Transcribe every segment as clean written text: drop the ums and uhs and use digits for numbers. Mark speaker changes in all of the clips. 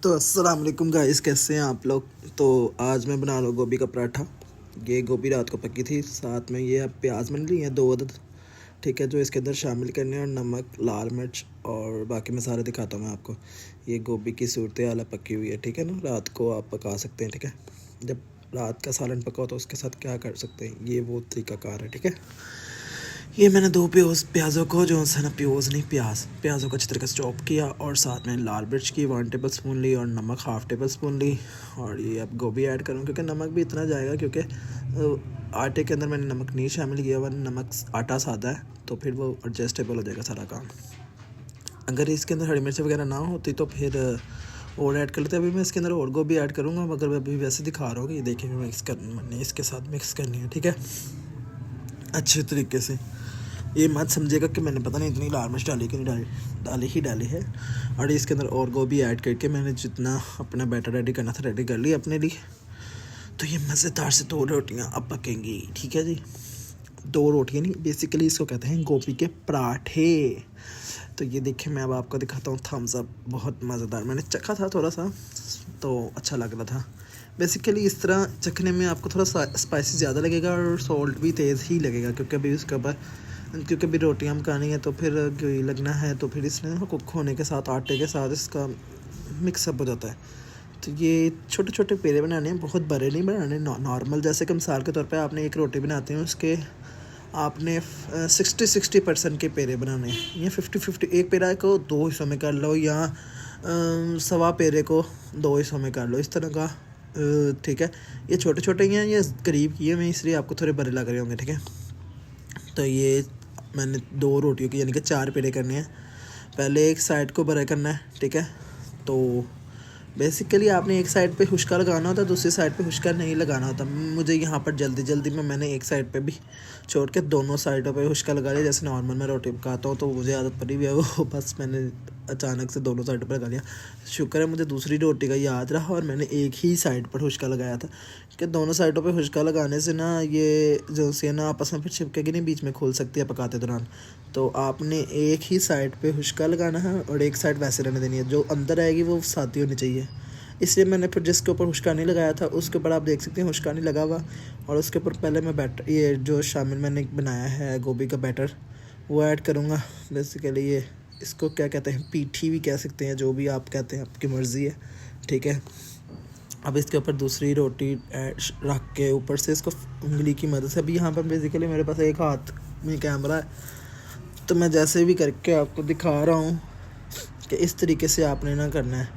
Speaker 1: तो अस्सलाम वालेकुम गाइस, कैसे हैं आप लोग। तो आज मैं बना रहा हूँ गोभी का पराठा। ये गोभी रात को पकी थी, साथ में ये अब प्याज मैंने ली है 2 अदद, ठीक है, जो इसके अंदर शामिल करने हैं, और नमक, लाल मिर्च और बाकी मसाले दिखाता हूँ मैं आपको। ये गोभी की सूरत हाल पकी हुई है, ठीक है ना। रात को आप पका सकते हैं, ठीक है। जब रात का सालन पका हो तो उसके साथ क्या कर सकते हैं, ये वो तरीक़ाकार है, ठीक है। ये मैंने 2 प्याज़ों को, जो है ना, प्याज़ों को अच्छी तरह से चॉप किया, और साथ में लाल मिर्च की 1 टेबल स्पून ली, और नमक 1/2 टेबल स्पून ली। और ये अब गोभी ऐड करूँ, क्योंकि नमक भी इतना जाएगा, क्योंकि आटे के अंदर मैंने नमक नहीं शामिल किया हुआ। नमक आटा सादा है तो फिर वो एडजस्टेबल हो जाएगा सारा काम। अगर इसके अंदर हरी मिर्च वगैरह ना होती तो फिर और ऐड कर लेते। अभी मैं इसके अंदर और गोभी ऐड करूँगा, मगर मैं अभी वैसे दिखा रहा हूँ कि ये देखिए मिक्स करनी, इसके साथ मिक्स करनी है, ठीक है, अच्छे तरीके से। ये मत समझेगा कि मैंने पता नहीं इतनी लाल मिर्च डाली कि नहीं डाली है। और इसके अंदर और गोभी ऐड करके मैंने जितना अपना बैटर रेडी करना था रेडी कर लिया अपने लिए। तो ये मज़ेदार से 2 रोटियां अब पकेंगी, ठीक है जी। 2 रोटियां नहीं, बेसिकली इसको कहते हैं गोभी के पराठे। तो ये देखिए, मैं अब आपको दिखाता हूँ थम्स अप। बहुत मज़ेदार, मैंने चखा था थोड़ा सा तो अच्छा लग रहा था। बेसिकली इस तरह चखने में आपको थोड़ा स्पाइसी ज़्यादा लगेगा और सॉल्ट भी तेज़ ही लगेगा, क्योंकि अभी रोटियाँ पकानी है तो फिर घी लगना है, तो फिर इसमें कुक होने के साथ आटे के साथ इसका मिक्सअप हो जाता है। तो ये छोटे छोटे पेड़े बनाने हैं, बहुत बड़े नहीं बनाने, नॉर्मल। जैसे कि मिसाल के तौर पे आपने एक रोटी बनाते हैं, उसके आपने 60% के पेड़े बनाने हैं, या 50-50। एक पेड़ा को 2 हिस्सों में कर लो, या सवा पेड़े को 2 हिस्सों में कर लो, इस तरह का, ठीक है। ये छोटे छोटे ही हैं, ये करीब किए मैं, इसलिए आपको थोड़े बड़े लग रहे होंगे, ठीक है। तो ये मैंने 2 रोटियों की यानी कि 4 पेड़े करने हैं। पहले एक साइड को बड़ा करना है, ठीक है। तो बेसिकली आपने एक साइड पे हुश्का लगाना होता है, दूसरी साइड पे हुश्का नहीं लगाना होता। मुझे यहाँ पर जल्दी में मैंने एक साइड पे भी छोड़ के दोनों साइडों पे हुश्का लगा लिया। जैसे नॉर्मल मैं रोटी पकाता हूँ तो मुझे आदत पड़ी हुई है वो, बस मैंने अचानक से दोनों साइडों पर लगा लिया। शुक्र है मुझे दूसरी रोटी का याद रहा और मैंने एक ही साइड पर हुश्का लगाया था, कि दोनों साइडों पे हुश्का लगाने से ना ये जो सी है ना आपस में फिर चिपकेगी नहीं, बीच में खोल सकती है पकाते दौरान। तो आपने एक ही साइड पे हुश्का लगाना है और एक साइड वैसे रहने देनी है, जो अंदर आएगी वो सादी होनी चाहिए। इसलिए मैंने फिर जिसके ऊपर हुश्का नहीं लगाया था उसके ऊपर आप देख सकते हैं हुश्का नहीं लगा हुआ, और उसके ऊपर पहले मैं बैटर, ये जो शामिल मैंने बनाया है गोभी का बैटर, वो ऐड करूँगा। बेसिकली ये इसको क्या कहते हैं, पीठी भी कह सकते हैं, जो भी आप कहते हैं आपकी मर्ज़ी है, ठीक है। अब इसके ऊपर दूसरी रोटी रख के ऊपर से इसको उंगली की मदद से, अभी यहाँ पर बेसिकली मेरे पास एक हाथ में कैमरा है तो मैं जैसे भी करके आपको दिखा रहा हूँ कि इस तरीके से आपने ना करना है।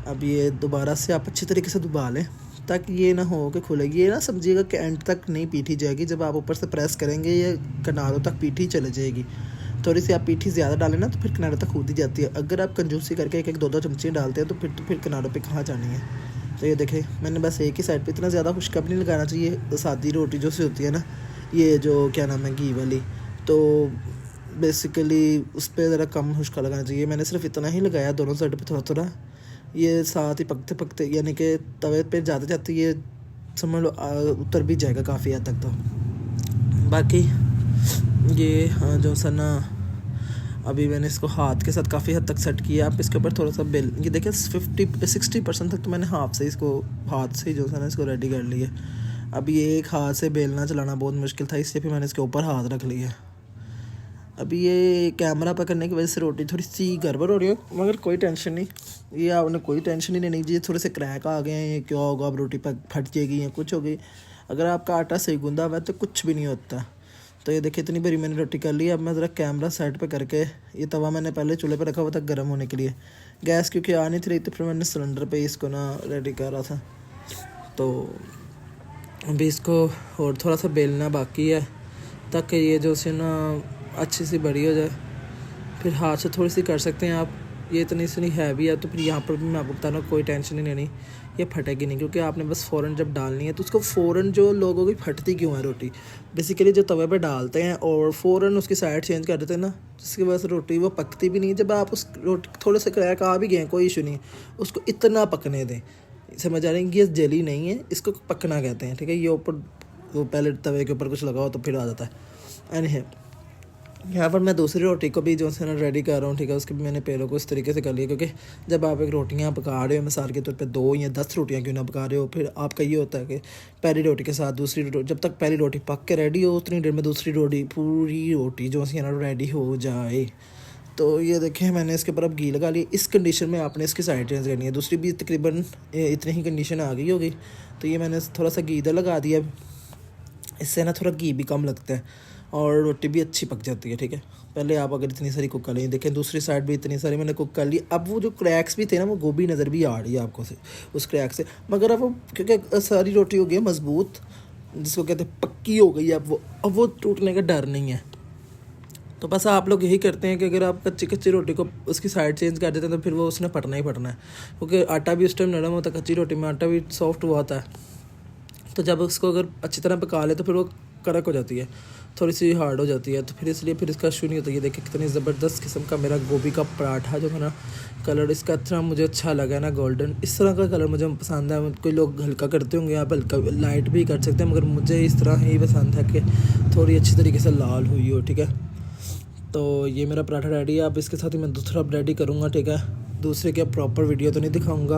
Speaker 1: अब ये दोबारा से आप अच्छी तरीके से दबा लें ताकि ये ना हो कि खुलेगी। ये ना समझिएगा कि एंड तक नहीं पीठी जाएगी, जब आप ऊपर से प्रेस करेंगे ये किनारों तक पीठी चले जाएगी। थोड़ी सी आप पीठी ज़्यादा डालें ना तो फिर किनारों तक कूद ही जाती है। अगर आप कंजूसी करके 1-1 2-2 चमचे डालते हैं तो फिर किनारों पे कहाँ जानी है। तो ये देखें, मैंने बस एक ही साइड पे, इतना ज़्यादा खुश्का भी नहीं लगाना चाहिए। सादी रोटी जो सी होती है ना, ये जो क्या नाम है, घी वाली, तो बेसिकली उस पर ज़रा कम खुश्का लगाना चाहिए। मैंने सिर्फ इतना ही लगाया, दोनों साइड पर थोड़ा थोड़ा। ये साथ ही पकते यानी कि तवे पे जाते जाते ये समझ लो उतर भी जाएगा काफ़ी हद तक। तो बाकी ये जो सा ना, अभी मैंने इसको हाथ के साथ काफ़ी हद तक सेट किया। आप इसके ऊपर थोड़ा सा बेल, ये देखिए 50-60% तक तो मैंने हाथ से ही जो है ना इसको रेडी कर लिया। अब ये एक हाथ से बेलना चलाना बहुत मुश्किल था, इसलिए फिर मैंने इसके ऊपर हाथ रख लिया। अभी ये कैमरा पकड़ने की वजह से रोटी थोड़ी सी गड़बड़ हो रही है, मगर कोई टेंशन नहीं, ये आपने कोई टेंशन ही नहीं लीजिए। थोड़े से क्रैक आ गए हैं, ये क्या होगा, अब रोटी फट जाएगी या कुछ होगी। अगर आपका आटा सही गूंदा हुआ है तो कुछ भी नहीं होता। तो ये देखिए, इतनी बड़ी मैंने रोटी कर ली। अब मैं ज़रा कैमरा साइड पे करके, ये तवा मैंने पहले चूल्हे पे रखा हुआ था गर्म होने के लिए। गैस क्योंकि आ नहीं थी रही तो फिर मैंने सिलेंडर पे इसको ना रेडी कर रहा था। तो अभी इसको और थोड़ा सा बेलना बाकी है ताकि ये जो से ना अच्छी सी बड़ी हो जाए। फिर हाथ से थोड़ी सी कर सकते हैं आप। ये इतनी सी हैवी है तो फिर यहाँ पर भी मैं आपको बता रहा हूँ, कोई टेंशन नहीं लेनी, ये फटेगी नहीं, क्योंकि आपने बस फ़ौरन जब डालनी है तो उसको फ़ौरन, जो लोगों की फटती क्यों है रोटी, बेसिकली जो तवे पे डालते हैं और फ़ौरन उसकी साइड चेंज कर देते हैं ना, जिसकी वजह से रोटी वो पकती भी नहीं। जब आप उस रोटी थोड़े से क्रैक आ भी गए कोई इशू नहीं, उसको इतना पकने दें, समझ आ रही है कि ये जली नहीं है, इसको पकना कहते हैं, ठीक है। ये ऊपर वो पहले तवे के ऊपर कुछ लगाओ तो फिर आ जाता है। एनी यहाँ पर मैं दूसरी रोटी को भी जो है ना रेडी कर रहा हूँ, ठीक है। उसके भी मैंने पेड़ों को इस तरीके से कर लिया, क्योंकि जब आप एक रोटियाँ पका रहे हो, मिसाल के तौर पे 2 या 10 रोटियाँ क्यों ना पका रहे हो, फिर आपका ये होता है कि पहली रोटी के साथ दूसरी रोटी, जब तक पहली रोटी पक के रेडी हो उतनी देर में दूसरी रोटी, पूरी रोटी जो है ना रेडी हो जाए। तो ये देखें मैंने इसके ऊपर अब घी लगा लिया। इस कंडीशन में आपने इसकी साइड चेंज करनी है। दूसरी भी तकरीबन इतनी ही कंडीशन आ गई होगी, तो ये मैंने थोड़ा सा घी इधर लगा दिया। इससे ना थोड़ा घी भी कम लगता है और रोटी भी अच्छी पक जाती है, ठीक है। पहले आप अगर इतनी सारी कुक कर लें, देखें दूसरी साइड भी इतनी सारी मैंने कुक कर ली। अब वो जो क्रैक्स भी थे ना, वो गोभी नज़र भी आ रही है आपको से उस क्रैक से, मगर अब वो क्योंकि सारी रोटी हो गई है मज़बूत, जिसको कहते हैं पक्की हो गई है, अब वो टूटने का डर नहीं है। तो बस आप लोग यही करते हैं कि अगर आप कच्ची कच्ची रोटी को उसकी साइड चेंज कर देते हैं तो फिर वो उसने फटना ही फटना है, क्योंकि आटा भी उस टाइम नरम होता है, कच्ची रोटी में आटा भी सॉफ्ट हुआ होता है। तो जब उसको अगर अच्छी तरह पका ले तो फिर वो कड़क हो जाती है, थोड़ी सी हार्ड हो जाती है, तो फिर इसलिए फिर इसका इशू नहीं होता। ये देखिए कितनी ज़बरदस्त किस्म का मेरा गोभी का पराठा जो है ना, कलर इसका इतना मुझे अच्छा लगा ना, गोल्डन इस तरह का कलर मुझे पसंद है। कोई लोग हल्का करते होंगे, आप हल्का लाइट भी कर सकते हैं, मगर मुझे इस तरह ही पसंद है कि थोड़ी अच्छी तरीके से लाल हुई हो, ठीक है। तो ये मेरा पराठा रेडी है। अब इसके साथ ही मैं दूसरा रेडी करूँगा, ठीक है। दूसरे के प्रॉपर वीडियो तो नहीं दिखाऊंगा,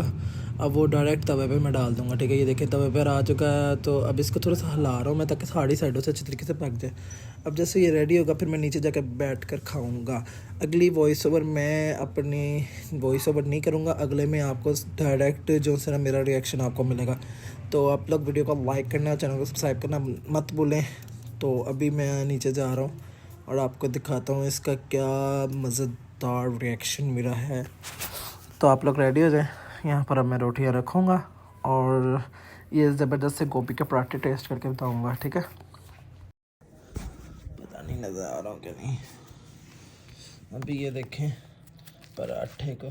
Speaker 1: अब वो डायरेक्ट तवे पे मैं डाल दूँगा, ठीक है। ये देखें तवे पर आ चुका है, तो अब इसको थोड़ा सा हिला रहा हूँ मैं ताकि सारी साइडों से अच्छी तरीके से पक जाए। अब जैसे ये रेडी होगा फिर मैं नीचे जाकर बैठ कर खाऊँगा। अगली वॉइस ओवर मैं अपनी वॉइस ओवर नहीं करूँगा, अगले में आपको डायरेक्ट जो है ना मेरा रिएक्शन आपको मिलेगा। तो आप लोग वीडियो को लाइक करना, चैनल को सब्सक्राइब करना मत भूलें। तो अभी मैं नीचे जा रहा हूँ और आपको दिखाता हूँ इसका क्या मज़ेदार रिएक्शन मेरा है। तो आप लोग रेडी हो जाए, यहाँ पर अब मैं रोटियाँ रखूँगा और ये ज़बरदस्त से गोभी के पराठे टेस्ट करके बताऊँगा, ठीक है। पता नहीं नज़र आ रहा हूँ क्या नहीं। अभी ये देखें पराठे को,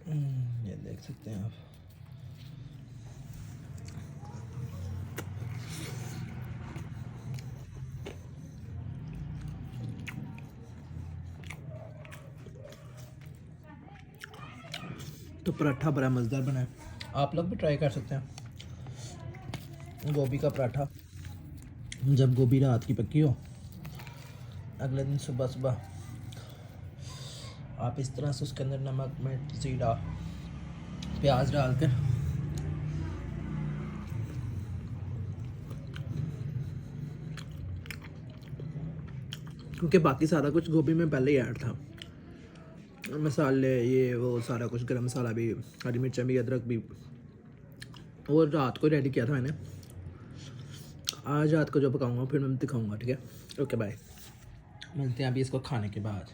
Speaker 1: ये देख सकते हैं आप। तो पराठा बड़ा मज़ेदार बना है, आप लोग भी ट्राई कर सकते हैं। गोभी का पराठा, जब गोभी रात की पकी हो, अगले दिन सुबह सुबह आप इस तरह से उसके अंदर नमक मिर्च जीरा प्याज डाल कर, क्योंकि बाकी सारा कुछ गोभी में पहले ही ऐड था, मसाले ये वो सारा कुछ, गरम मसाला भी, हरी मिर्चें भी, अदरक भी, वो रात को रेडी किया था मैंने। आज रात को जो पकाऊंगा फिर मैं दिखाऊंगा, ठीक है। ओके बाय, मिलते हैं अभी इसको खाने के बाद।